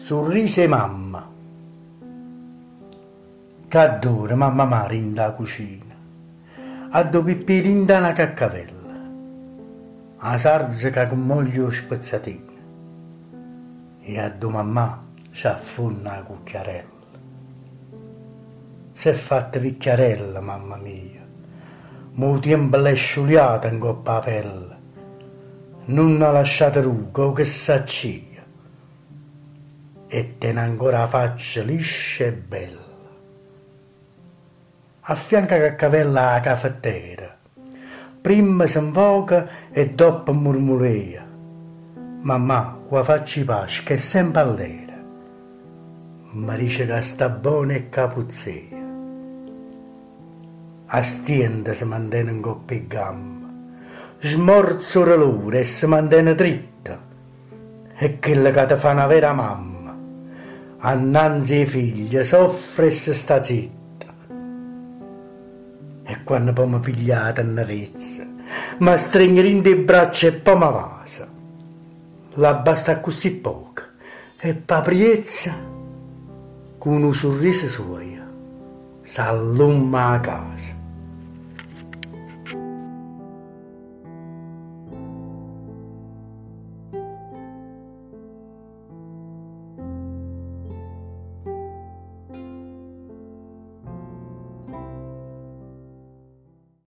Sorrise mamma. C'adora mamma mare in la cucina. A dove pirinda una caccavella. A sarza con moglio spezzatina. E a do mamma c'affonda la cucchiarella. S'è fatta vicchiarella, mamma mia. Mo tempo l'è sciuliata in coppa la pelle. Non ha lasciato ruga o che s'accia. E tiene ancora la faccia liscia e bella. Affianca a cavella la caffettiera. Prima si invoca e dopo murmurea. Mamma, qua facci pace che è sempre all'era. Ma dice che sta buona e capuzzea. A stienda si mantiene in coppia e gamma. Smorzo l'ora e si mantiene dritta. E quella che ti fa una vera mamma. Annanzi ai figli soffre e si sta zitta. E quando poi mi piglia la tenerezza, mi stringe in le braccia e poi mi vasa. La basta così poco e papriezza, con un sorriso suo, s'alluma a casa.